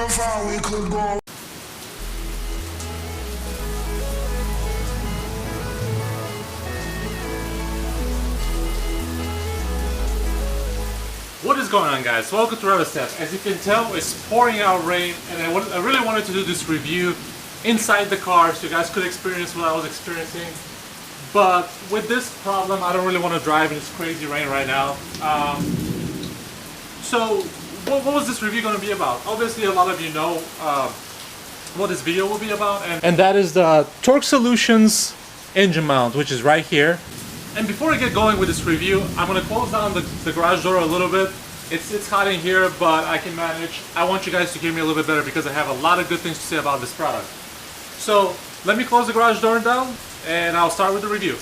how far we could go. What is going on, guys? Welcome to Step. As you can tell, it's pouring out rain, and I really wanted to do this review inside the car so you guys could experience what I was experiencing. But with this problem, I don't really want to drive in this crazy rain right now. So what was this review going to be about? Obviously, a lot of you know what this video will be about, and that is the Torque Solutions engine mount, which is right here. And before I get going with this review, I'm going to close down the garage door a little bit. It's hot in here, but I can manage. I want you guys to hear me a little bit better because I have a lot of good things to say about this product. So let me close the garage door down and I'll start with the review.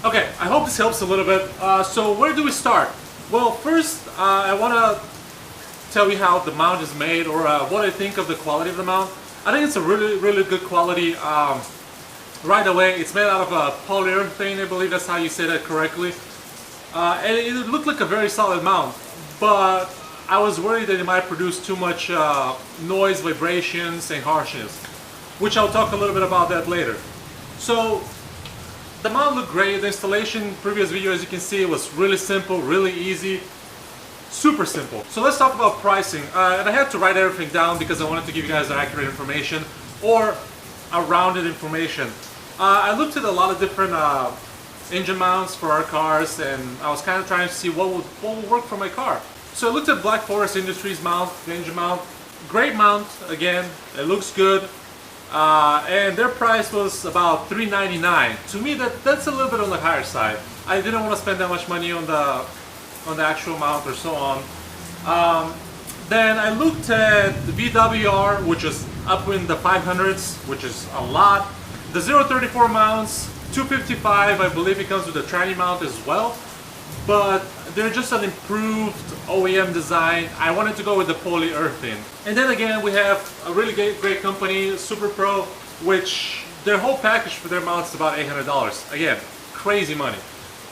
Okay, I hope this helps a little bit. So where do we start? Well, first I want to tell you how the mount is made, or what I think of the quality of the mount. I think it's a really good quality. Right away, it's made out of a polyurethane, I believe that's how you say that correctly. And it looked like a very solid mount, but I was worried that it might produce too much noise, vibrations, and harshness, which I'll talk a little bit about that later. So the mount looked great. The installation, previous video, as you can see, it was really simple, really easy, super simple. So let's talk about pricing. And I had to write everything down because I wanted to give you guys accurate information, or a rounded information. I looked at a lot of different engine mounts for our cars, and I was kind of trying to see what would work for my car. So I looked at Black Forest Industries mount, the engine mount. Great mount, again, it looks good. And their price was about $3.99. To me, that's a little bit on the higher side. I didn't want to spend that much money on the actual mount or so on. Then I looked at the VWR, which is up in the 500s, which is a lot. The 034 mounts, 255, I believe it comes with a tranny mount as well, but they're just an improved OEM design. I wanted to go with the polyurethane. And then again, we have a really great company, Super Pro, which their whole package for their mounts is about $800. Again, crazy money.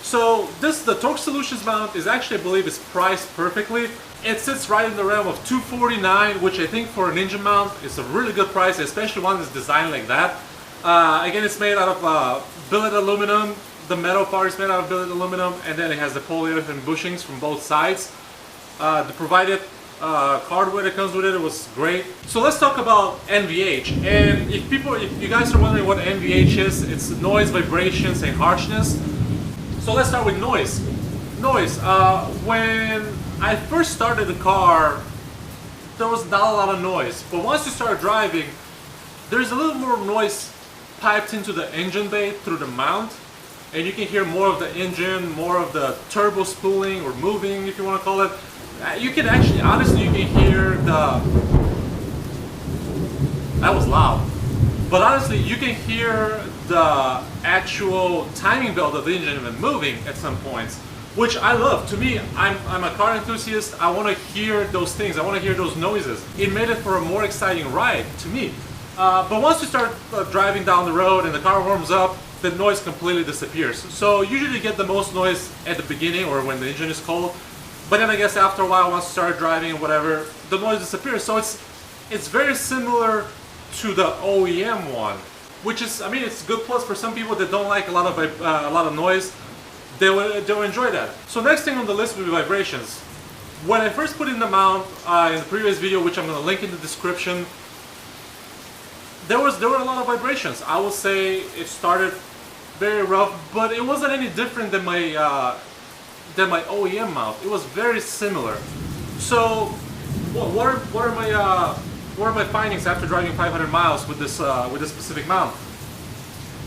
So the Torque Solutions mount is actually, I believe, is priced perfectly. It sits right in the realm of $249, which I think for an engine mount is a really good price, especially one that's designed like that. Again, it's made out of billet aluminum. The metal part is made out of billet aluminum, and then it has the polyurethane bushings from both sides. The provided hardware that comes with it was great. So let's talk about NVH. And if you guys are wondering what NVH is, it's noise, vibrations, and harshness. So let's start with noise. Noise. When I first started the car, there was not a lot of noise. But once you start driving, there's a little more noise piped into the engine bay through the mount. And you can hear more of the engine, more of the turbo spooling or moving, if you want to call it. You can actually, honestly, you can hear that was loud. But honestly, you can hear the actual timing belt of the engine even moving at some points, which I love. To me, I'm a car enthusiast. I want to hear those things. I want to hear those noises. It made it for a more exciting ride to me. But once you start driving down the road and the car warms up, the noise completely disappears. So usually you get the most noise at the beginning or when the engine is cold. But then I guess after a while, once you start driving and whatever, the noise disappears. So it's very similar to the OEM one, which is, I mean, it's a good plus for some people that don't like a lot of noise. They'll enjoy that. So next thing on the list will be vibrations. When I first put in the mount in the previous video, which I'm going to link in the description, there were a lot of vibrations. I will say it started very rough, but it wasn't any different than my OEM mount. It was very similar. So what are my findings after driving 500 miles with this specific mount?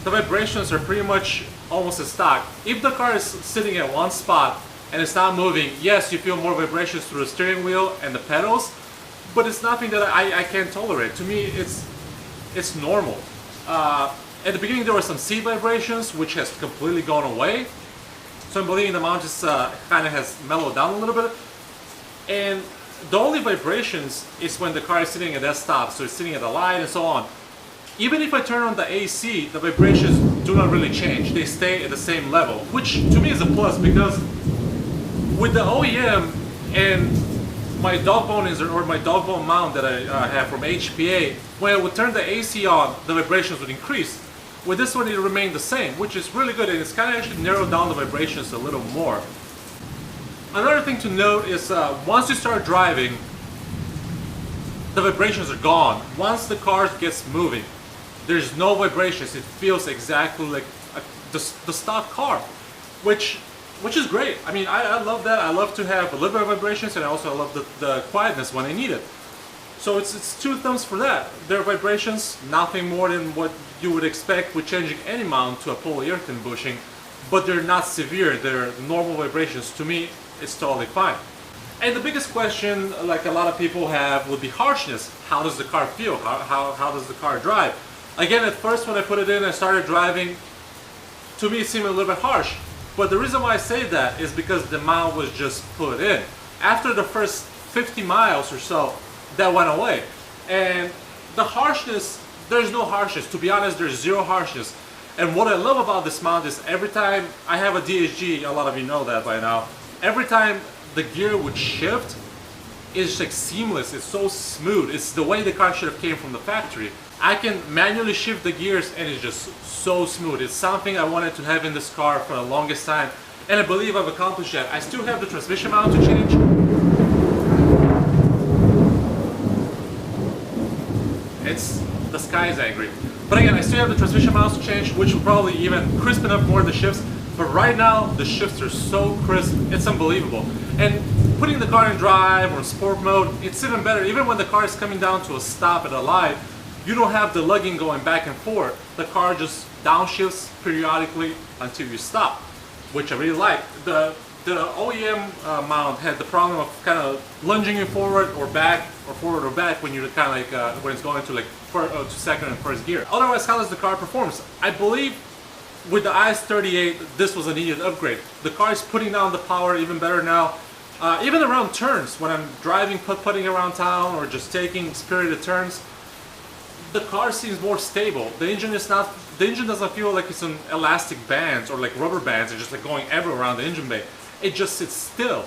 The vibrations are pretty much almost a stock. If the car is sitting at one spot and it's not moving, yes, you feel more vibrations through the steering wheel and the pedals, but it's nothing that I can't tolerate. To me, it's normal. At the beginning there were some seat vibrations, which has completely gone away. So I'm believing the mount just kind of has mellowed down a little bit. And the only vibrations is when the car is sitting at that stop, so it's sitting at a light and so on. Even if I turn on the AC, the vibrations do not really change. They stay at the same level, which to me is a plus, because with the OEM and my dog bone insert or my dog bone mount that I have from HPA, when I would turn the AC on, the vibrations would increase. With this one, it remained the same, which is really good, and it's kind of actually narrowed down the vibrations a little more. Another thing to note is once you start driving, the vibrations are gone. Once the car gets moving, there's no vibrations. It feels exactly like the stock car, which is great. I mean, I love that. I love to have a little bit of vibrations, and I also love the quietness when I need it. So it's two thumbs for that. Their vibrations, nothing more than what you would expect with changing any mount to a polyurethane bushing, but they're not severe. They're normal vibrations. To me, it's totally fine. And the biggest question, like a lot of people have, would be harshness. How does the car feel? How does the car drive? Again, at first when I put it in and started driving, to me it seemed a little bit harsh. But the reason why I say that is because the mount was just put in. After the first 50 miles or so, that went away. And the harshness, there's no harshness. To be honest, there's zero harshness. And what I love about this mount is every time I have a DSG, a lot of you know that by now, every time the gear would shift, it's like seamless. It's so smooth. It's the way the car should have came from the factory. I can manually shift the gears and it's just so smooth. It's something I wanted to have in this car for the longest time, and I believe I've accomplished that. I still have the transmission mount to change. The sky is angry. But again, I still have the transmission mounts to change, which will probably even crispen up more the shifts. But right now, the shifts are so crisp, it's unbelievable. And putting the car in drive or in sport mode, it's even better. Even when the car is coming down to a stop at a light, you don't have the lugging going back and forth. The car just downshifts periodically until you stop, which I really like. The OEM mount had the problem of kind of lunging you forward or back, or forward or back when you're kind of like when it's going to like to second and first gear. Otherwise, how does the car perform? I believe with the IS38, this was a needed upgrade. The car is putting down the power even better now. Even around turns, when I'm driving, putting around town, or just taking spirited turns, the car seems more stable. The engine is not. The engine doesn't feel like it's on elastic bands or like rubber bands and just like going everywhere around the engine bay. It just sits still,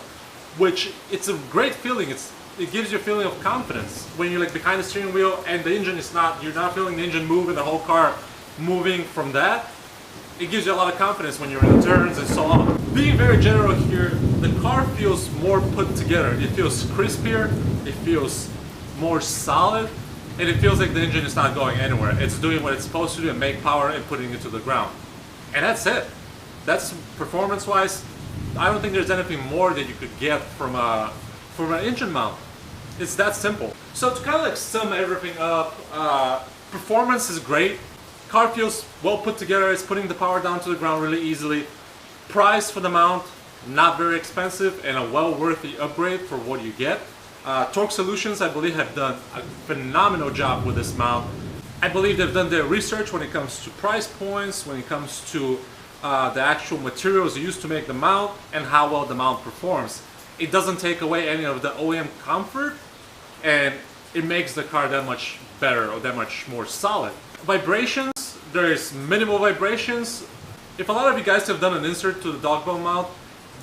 which it's a great feeling. It gives you a feeling of confidence when you're like behind the steering wheel and the engine is not. You're not feeling the engine move and the whole car moving from that. It gives you a lot of confidence when you're in the turns and so on. Being very general here, the car feels more put together. It feels crispier. It feels more solid. And it feels like the engine is not going anywhere. It's doing what it's supposed to do and make power and putting it to the ground. And that's it. That's performance-wise. I don't think there's anything more that you could get from an engine mount. It's that simple. So to kind of like sum everything up, performance is great. Car feels well put together. It's putting the power down to the ground really easily. Price for the mount, not very expensive and a well-worthy upgrade for what you get. Torque Solutions, I believe, have done a phenomenal job with this mount. I believe they've done their research when it comes to price points, when it comes to the actual materials used to make the mount, and how well the mount performs. It doesn't take away any of the OEM comfort, and it makes the car that much better or that much more solid. Vibrations, there's minimal vibrations. If a lot of you guys have done an insert to the dog bone mount,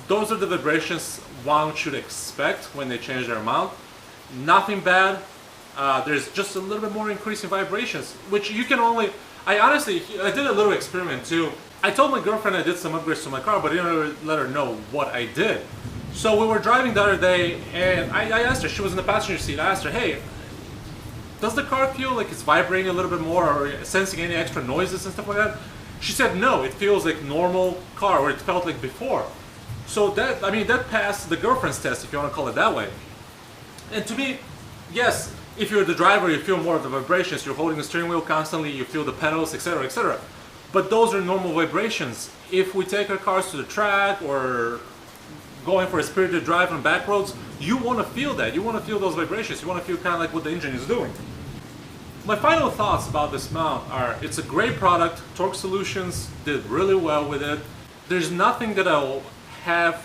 those are the vibrations one should expect when they change their mount. Nothing bad. There's just a little bit more increase in vibrations, which you can only... I did a little experiment too. I told my girlfriend I did some upgrades to my car, but I didn't really let her know what I did. So we were driving the other day, and I asked her, she was in the passenger seat, I asked her, hey, does the car feel like it's vibrating a little bit more or sensing any extra noises and stuff like that? She said no, it feels like normal car, or it felt like before. So that, I mean, that passed the girlfriend's test, if you want to call it that way. And to me, yes, if you're the driver, you feel more of the vibrations. You're holding the steering wheel constantly, you feel the pedals, etc., etc. But those are normal vibrations. If we take our cars to the track or going for a spirited drive on back roads, you want to feel that. You want to feel those vibrations. You want to feel kind of like what the engine is doing. My final thoughts about this mount are, it's a great product. Torque Solutions did really well with it. There's nothing that I'll have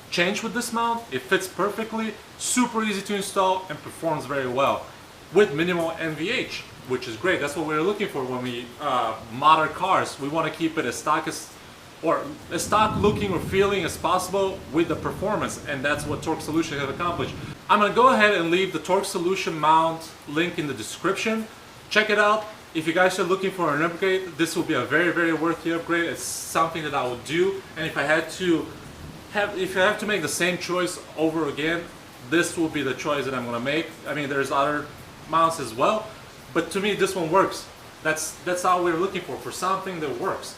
changed with this mount. It fits perfectly, super easy to install, and performs very well with minimal NVH, which is great. That's what we're looking for when we mod our cars. We want to keep it as stock as or as stock looking or feeling as possible with the performance, and that's what Torque Solution have accomplished. I'm gonna go ahead and leave the Torque Solution mount link in the description. Check it out. If you guys are looking for an upgrade, this will be a very, very worthy upgrade. It's something that I will do, and if I have to make the same choice over again, this will be the choice that I'm gonna make. I mean, there's other mounts as well, but to me, this one works. That's all we're looking for something that works.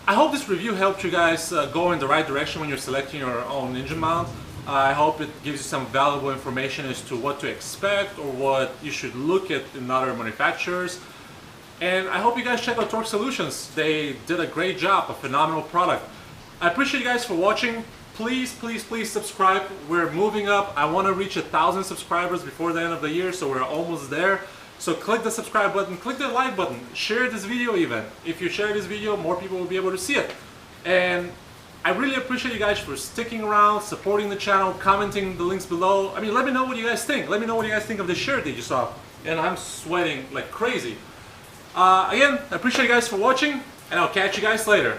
I hope this review helped you guys go in the right direction when you're selecting your own engine mount. I hope it gives you some valuable information as to what to expect or what you should look at in other manufacturers. And I hope you guys check out Torque Solutions. They did a great job, a phenomenal product. I appreciate you guys for watching. Please, please, please subscribe. We're moving up. I want to reach 1,000 subscribers before the end of the year, so we're almost there. So click the subscribe button, click the like button, share this video even. If you share this video, more people will be able to see it. And I really appreciate you guys for sticking around, supporting the channel, commenting the links below. I mean, let me know what you guys think. Let me know what you guys think of the shirt that you saw. And I'm sweating like crazy. Again, I appreciate you guys for watching, and I'll catch you guys later.